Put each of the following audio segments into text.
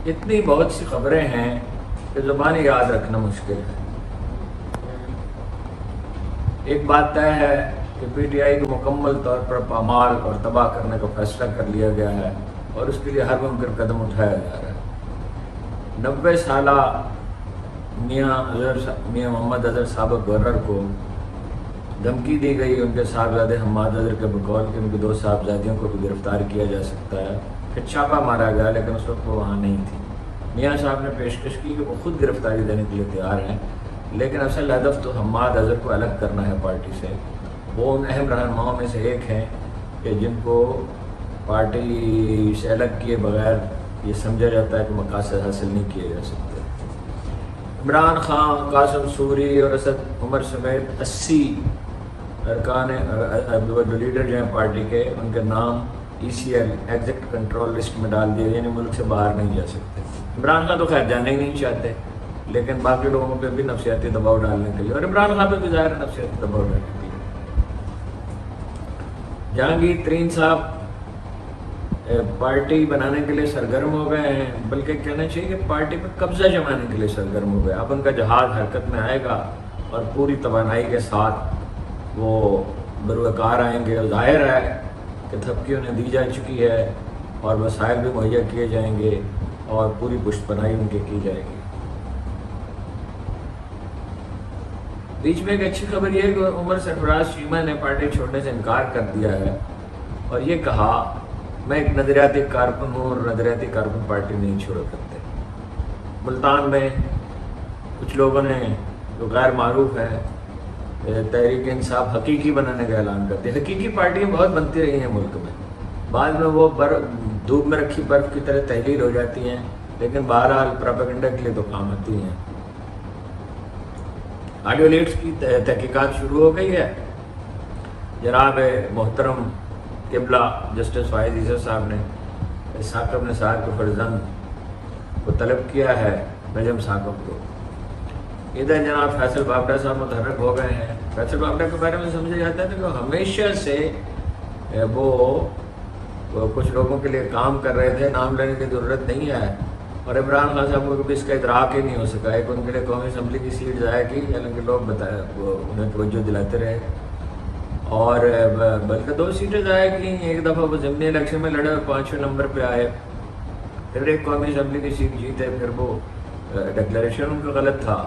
اتنی بہت سی خبریں ہیں کہ زبان یاد رکھنا مشکل ہے۔ ایک بات طے ہے کہ پی ٹی آئی کو مکمل طور پر پامال اور تباہ کرنے کا فیصلہ کر لیا گیا ہے اور اس کے لیے ہر ممکن قدم اٹھایا جا رہا ہے۔ 90 سالہ میاں محمد اظہر سابق گورنر کو دھمکی دی گئی ان کے صاحبزادے حماد اظہر کے بقول کہ ان کے 2 صاحبزادیوں کو بھی گرفتار کیا جا سکتا ہے۔ پھر چھاپا مارا گیا لیکن اس وقت وہ وہاں نہیں تھی۔ میاں صاحب نے پیشکش کی کہ وہ خود گرفتاری دینے کے لیے تیار ہیں، لیکن اصل ہدف تو حماد اظہر کو الگ کرنا ہے پارٹی سے۔ وہ ان اہم رہنماؤں میں سے ایک ہیں کہ جن کو پارٹی سے الگ کیے بغیر یہ سمجھا جاتا ہے کہ مقاصد حاصل نہیں کیے جا سکتے۔ عمران خان، قاسم سوری اور اسد عمر سمیت 80 ارکان لیڈر جو ہیں پارٹی کے، ان کے نام ECL ایگزیکٹ کنٹرول لسٹ میں ڈال دیے، یعنی ملک سے باہر نہیں جا سکتے۔ عمران خان تو خیر جانے ہی نہیں چاہتے، لیکن باقی لوگوں پہ بھی نفسیاتی دباؤ ڈالنے کے لیے، اور عمران خان پہ بھی ظاہر نفسیاتی دباؤ ڈالنے کے لیے۔ جہانگیر ترین صاحب پارٹی بنانے کے لیے سرگرم ہو گئے ہیں، بلکہ کہنا چاہیے کہ پارٹی پر قبضہ جمانے کے لیے سرگرم ہو گئے۔ اب ان کا جہاز حرکت میں آئے گا اور پوری توانائی کے ساتھ وہ بروکار آئیں گے۔ ظاہر ہے کہ تھپکی انہیں دی جا چکی ہے اور وسائل بھی مہیا کیے جائیں گے اور پوری پشت پناہی ان کے کی جائے گی۔ بیچ میں ایک اچھی خبر یہ ہے کہ عمر سرفراز چیمہ نے پارٹی چھوڑنے سے انکار کر دیا ہے اور یہ کہا میں ایک نظریاتی کارکن ہوں اور نظریاتی کارکن پارٹی نہیں چھوڑ کرتے۔ ملتان میں کچھ لوگوں نے جو غیر معروف ہے تحریک انصاف حقیقی بنانے کا اعلان کرتے ہیں۔ حقیقی پارٹیاں بہت بنتی رہی ہیں ملک میں، بعد میں وہ دھوپ میں رکھی برف کی طرح تحلیل ہو جاتی ہیں، لیکن بہرحال پروپیگنڈا کے لیے تو کام آتی ہیں۔ آڈیو لیڈس کی تحقیقات شروع ہو گئی ہے۔ جناب محترم قبلہ جسٹس فائز عیسیٰ صاحب نے ثاقب نثار کے فرزند کو طلب کیا ہے، نجم ثاقب کو۔ ادھر جناب فیصل بابڑا صاحب متحرک ہو گئے ہیں۔ فیصل بابڑا کے بارے میں سمجھا جاتا ہے کہ وہ ہمیشہ سے وہ کچھ لوگوں کے لیے کام کر رہے تھے، نام لینے کی ضرورت نہیں ہے، اور عمران خان صاحب کو بھی اس کا ادراک ہی نہیں ہو سکا ہے کہ ان کے لیے قومی اسمبلی کی سیٹ ضائع کی، حالانکہ لوگ انہیں توجہ دلاتے رہے، اور بلکہ 2 سیٹیں ضائع کی۔ ایک دفعہ وہ ضمنی الیکشن میں لڑے اور 5ویں نمبر پہ آئے، پھر ایک قومی اسمبلی کی سیٹ جیتے، پھر وہ ڈکلیریشن ان کا غلط تھا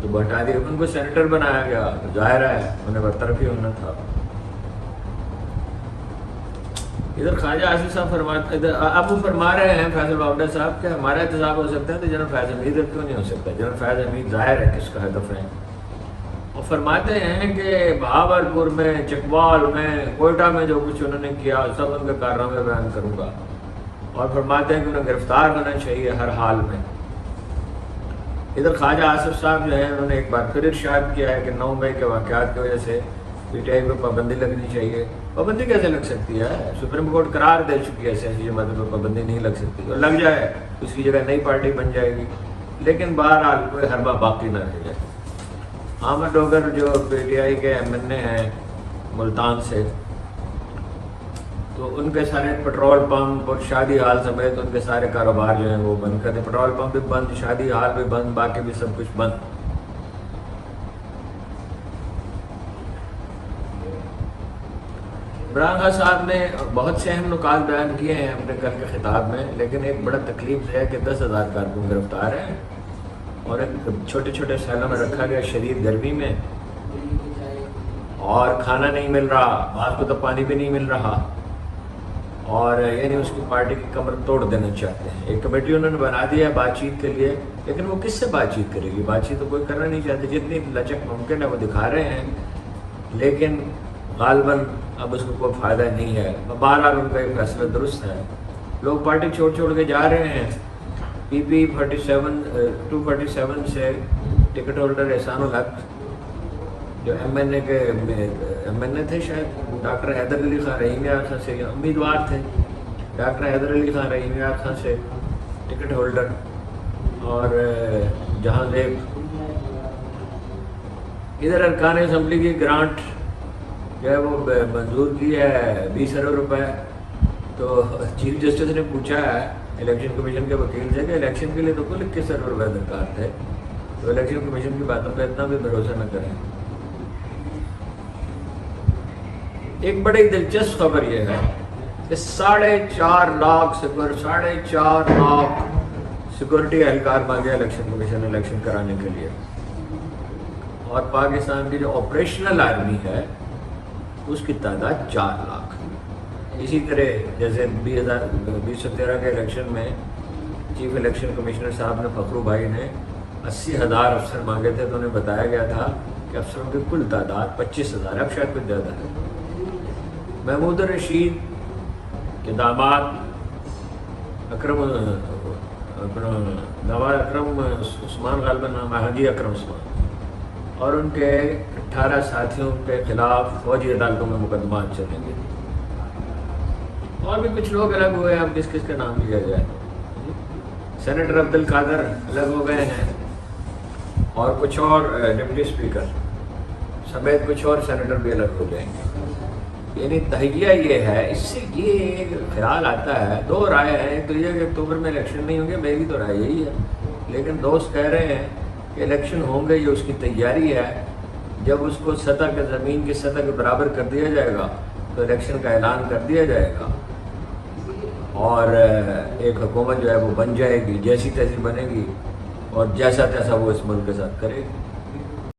تو وہ ہٹا دیا، ان کو سینیٹر بنایا گیا، ظاہر ہے انہیں برطرف ہی ہونا تھا۔ ادھر خواجہ آصف صاحب اب وہ فرما رہے ہیں فیصل بابڑا صاحب کہ ہمارا احتساب ہو سکتا ہے تو جنرل فیض حمید کیوں نہیں ہو سکتا؟ جنرل فیض حمید ظاہر ہے کس کا ہدف ہے، اور فرماتے ہیں کہ بہاولپور میں، چکوال میں، کوئٹہ میں جو کچھ انہوں نے کیا سب ان کے کارنامے بیان کروں گا، اور فرماتے ہیں کہ انہیں گرفتار ہونا چاہیے ہر حال میں۔ ادھر خواجہ آصف صاحب جو ہیں انہوں نے ایک بار پھر ارشاد کیا ہے کہ 9 مئی کے واقعات کی وجہ سے پی ٹی آئی پہ پابندی لگنی چاہیے۔ پابندی کیسے لگ سکتی ہے؟ سپریم کورٹ قرار دے چکی ہے سیاسی جماعتوں پہ پابندی نہیں لگ سکتی، اور لگ جائے اس کی جگہ نئی پارٹی بن جائے گی، لیکن بہرحال کوئی حربہ باقی نہ رہ جائے۔ احمد ڈوگر جو پی ٹی آئی کے MNA ہیں ملتان سے، تو ان کے سارے پٹرول پمپ اور شادی ہال سمیت ان کے سارے کاروبار جو ہیں وہ بند کر دیں۔ پٹرول پمپ بھی بند، شادی ہال بھی بند، باقی بھی سب کچھ بند۔ عمران خان صاحب نے بہت سے اہم نکات بیان کیے ہیں اپنے کل کے خطاب میں، لیکن ایک بڑا تکلیف ہے کہ 10,000 کارکن گرفتار ہیں اور ایک چھوٹے چھوٹے سیلوں میں رکھا گیا شدید گرمی میں، اور کھانا نہیں مل رہا، بعض کو تو پانی بھی نہیں مل رہا، اور یعنی اس کی پارٹی کی کمر توڑ دینا چاہتے ہیں۔ ایک کمیٹی انہوں نے بنا دی ہے بات چیت کے لیے، لیکن وہ کس سے بات چیت کرے گی؟ بات چیت تو کوئی کرنا نہیں چاہتے، جتنی لچک ممکن ہے وہ دکھا رہے ہیں، لیکن غالباً اب اس کو کوئی فائدہ نہیں ہے۔ بہرحال ان کا ایک فیصلہ درست ہے، لوگ پارٹی چھوڑ کے جا رہے ہیں۔ PP 247 سے ٹکٹ ہولڈر احسان الحق جو MNA تھے، شاید ڈاکٹر حیدر علی خان رحیم یار خان سے امیدوار تھے، ڈاکٹر حیدر علی خان رحیم یار خان سے ٹکٹ ہولڈر، اور جہاں زیب ادھر ارکان اسمبلی کی گرانٹ جو ہے وہ منظور کی ہے 20 ارب روپے، تو چیف جسٹس نے پوچھا ہے الیکشن کمیشن کے وکیل سے کہ الیکشن کے لیے تو کل 21 ارب روپے درکار تھے، تو الیکشن کمیشن کی باتوں پہ اتنا بھی بھروسہ نہ کریں۔ ایک بڑی دلچسپ خبر یہ ہے کہ 4.5 لاکھ سیکورٹی اہلکار مانگے الیکشن کمیشن الیکشن کرانے کے لیے، اور پاکستان کی جو آپریشنل آرمی ہے اس کی تعداد 4 لاکھ۔ اسی طرح جیسے 2013 کے الیکشن میں چیف الیکشن کمشنر صاحب نے فخرو بھائی نے 80,000 افسر مانگے تھے، تو انہیں بتایا گیا تھا کہ افسروں کی کل تعداد 25,000 ہے، اب شاید کچھ زیادہ ہے۔ محمود الرشید کے داماد اکرم عثمان غالباً نام ہے، حاجی اکرم عثمان، اور ان کے 18 ساتھیوں کے خلاف فوجی عدالتوں میں مقدمات چلیں گے، اور بھی کچھ لوگ الگ ہوئے ہیں، اب کس کس کا نام لیا جائے۔ سینیٹر عبد القادر الگ ہو گئے ہیں، اور کچھ اور ڈپٹی اسپیکر سمیت کچھ اور سینیٹر بھی الگ ہو جائیں گے۔ یعنی تہیہ یہ ہے، اس سے یہ خیال آتا ہے، دو رائے ہیں، ایک تو یہ کہ اکتوبر میں الیکشن نہیں ہوں گے، میری تو رائے یہی ہے، لیکن دوست کہہ رہے ہیں کہ الیکشن ہوں گے، یہ اس کی تیاری ہے، جب اس کو سطح کے زمین کی سطح کے برابر کر دیا جائے گا تو الیکشن کا اعلان کر دیا جائے گا، اور ایک حکومت جو ہے وہ بن جائے گی، جیسی تیسی بنے گی، اور جیسا تیسا وہ اس ملک کے ساتھ کرے گی۔